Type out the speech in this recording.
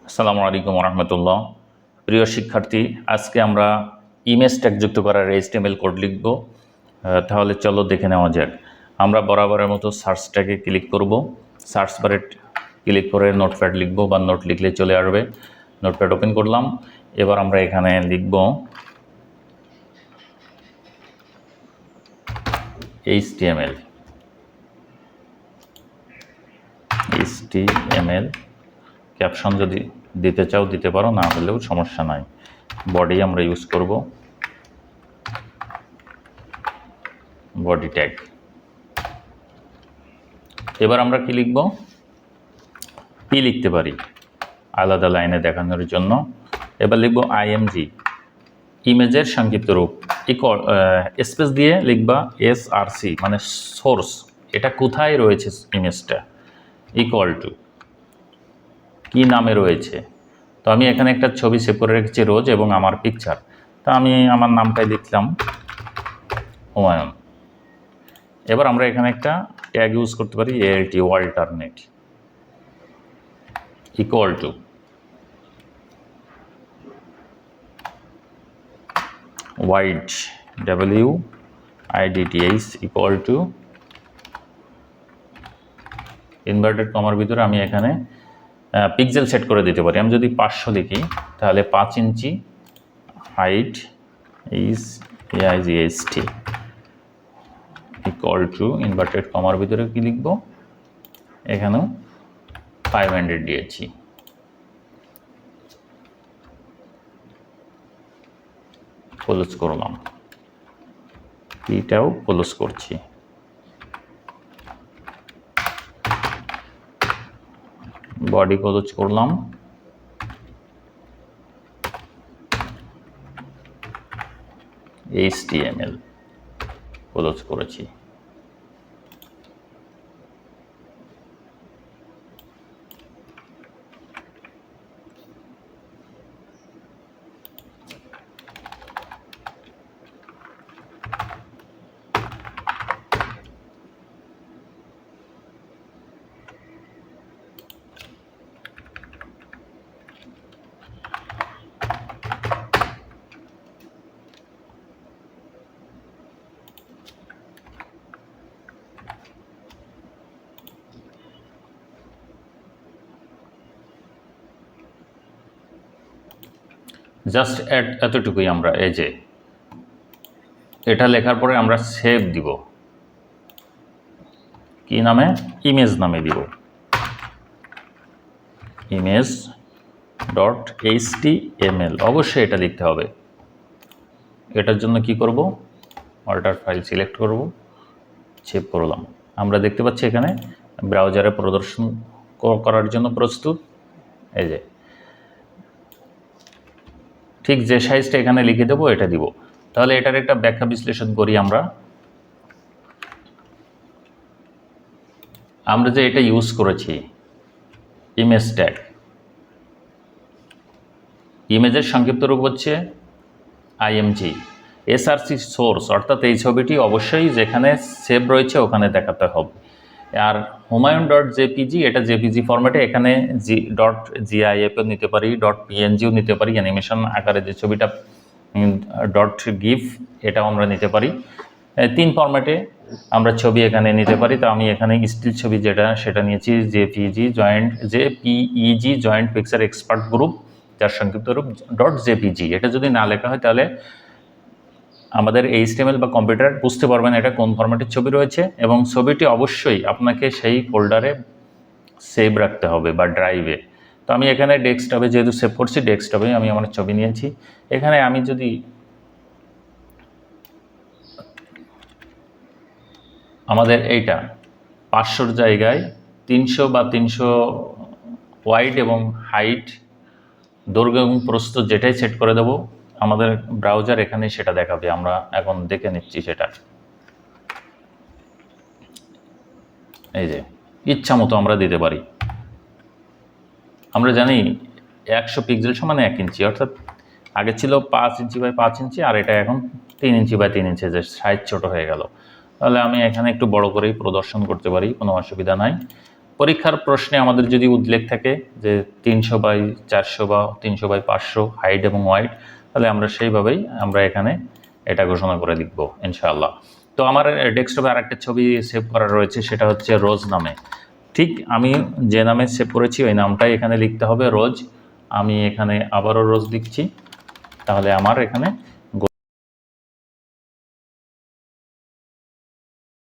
আসসালামু আলাইকুম রহমতুল্লাহ। প্রিয় শিক্ষার্থী, আজকে আমরা ইমেজ ট্যাগ যুক্ত করার HTML কোড লিখব। তাহলে চলো দেখে নেওয়া যাক। আমরা বরাবরের মতো সার্চ ট্যাগে ক্লিক করব। সার্চ বারে ক্লিক করে নোটপ্যাড লিখব বা নোট লিখলে চলে আসবে। নোটপ্যাড ওপেন করলাম। এবার আমরা এখানে লিখব HTML। ক্যাপশন যদি দিতে চাও দিতে পারো, না হলেও সমস্যা নাই। বডি আমরা ইউজ করব, বডি ট্যাগ। এবার আমরা কি লিখব? পি লিখতে পারি আলাদা লাইনে দেখানোর জন্য। এবার লিখব IMG, ইমেজের সংক্ষিপ্ত রূপ। স্পেস দিয়ে লিখবা SRC, মানে সোর্স, এটা কোথায় রয়েছে ইমেজটা, ইকুয়াল টু কি নামে রয়েছে। তো আমি এখানে একটা ছবি সেভ করে রেখেছি, রোজ, এবং আমার পিকচার। তা আমি আমার নামটাই লিখলাম হুমায়ুন। এবার আমরা এখানে একটা ট্যাগ ইউজ করতে পারি, ALT, alternate, equal to wide, WIDTH, equal to inverted কমার ভিতরে আমি এখানে পিক্সেল সেট করে দিতে পারি। আমি যদি 500 লিখি তাহলে 5 inch height is AIGHT, equal to inverted কমার ভিতরে কি লিখব, এখানেও 500 দিয়েছি। ক্লোজ করলাম, এটাও ক্লোজ করছি। বডি ক্লোজ করলাম, HTML ক্লোজ করেছি। জাস্ট এতটুকুই। আমরা এই যে এটা লেখার পরে আমরা সেভ দিব, কি নামে, ইমেজ নামে দিব, image.html। অবশ্যই এটা লিখতে হবে। এটার জন্য কি করব, অল্টার ফাইল সিলেক্ট করব, সেভ করলাম। আমরা দেখতে পাচ্ছি এখানে ব্রাউজারে প্রদর্শন করার জন্য প্রস্তুত। এই যে ঠিক যে সাইজটা এখানে লিখে দেবো এটা দিব। তাহলে এটার একটা ব্যাখ্যা বিশ্লেষণ করি। আমরা যে এটা ইউজ করেছি ইমেজ ট্যাগ, ইমেজের সংক্ষিপ্ত রূপ হচ্ছে IMG। SRC সোর্স, অর্থাৎ এই ছবিটি অবশ্যই যেখানে সেভ রয়েছে ওখানে দেখাতে হবে। আর হুমায়ুন.jpg, এটা JPG ফরম্যাটে, এখানে .gif নিতে পারি, .pngও নিতে পারি, অ্যানিমেশন আকারে যে ছবিটা .gif, এটাও আমরা নিতে পারি। 3 ফরম্যাটে আমরা ছবি এখানে নিতে পারি। তো আমি এখানে স্টিল ছবি যেটা সেটা নিয়েছি, JPEG joint picture expert group, যার সংক্ষিপ্ত রূপ .jpg। এটা যদি না লেখা হয় তাহলে আমাদের HTML বা কম্পিউটার বুঝতে পারবেন এটা কোন ফরম্যাটের ছবি রয়েছে, এবং ছবিটি অবশ্যই আপনাকে সেই ফোল্ডারে সেভ রাখতে হবে বা ড্রাইভে। তো আমি এখানে ডেস্কটপে যেহেতু সেভ করছি, ডেস্কটপে আমি আমার ছবি নিয়েছি। এখানে আমি যদি আমাদের এইটা 500 জায়গায় 300 বা 300 ওয়াইড এবং হাইট, দৈর্ঘ্য এবং প্রস্থ যেটাই সেট করে দেব, আমাদের ব্রাউজার এখানে সেটা দেখাবে। আমরা এখন দেখে নিচ্ছি সেটা। এই যে ইচ্ছা মতো আমরা দিতে পারি। আমরা জানি 100 পিক্সেল সমান 1 ইঞ্চি, অর্থাৎ আগে ছিল 5 ইঞ্চি বাই 5 ইঞ্চি, আর এটা এখন 3 ইঞ্চি বাই 3 ইঞ্চি, যে সাইজ ছোট হয়ে গেল। তাহলে আমি এখানে একটু বড় করেই প্রদর্শন করতে পারি, কোনো অসুবিধা নাই। পরীক্ষার প্রশ্নে আমাদের যদি উল্লেখ থাকে যে 300/400 বা 300/500 হাইট এবং ওয়াইড, তাহলে আমরা সেইভাবেই আমরা এখানে এটা ঘোষণা করে লিখব ইনশাআল্লাহ। তো আমার ডেস্কটপে আরেকটা ছবি সেভ করা রয়েছে, সেটা হচ্ছে রোজ নামে। ঠিক আমি যে নামে সেভ করেছি ওই নামটাই এখানে লিখতে হবে, রোজ। আমি এখানে আবারও রোজ লিখছি, তাহলে আমার এখানে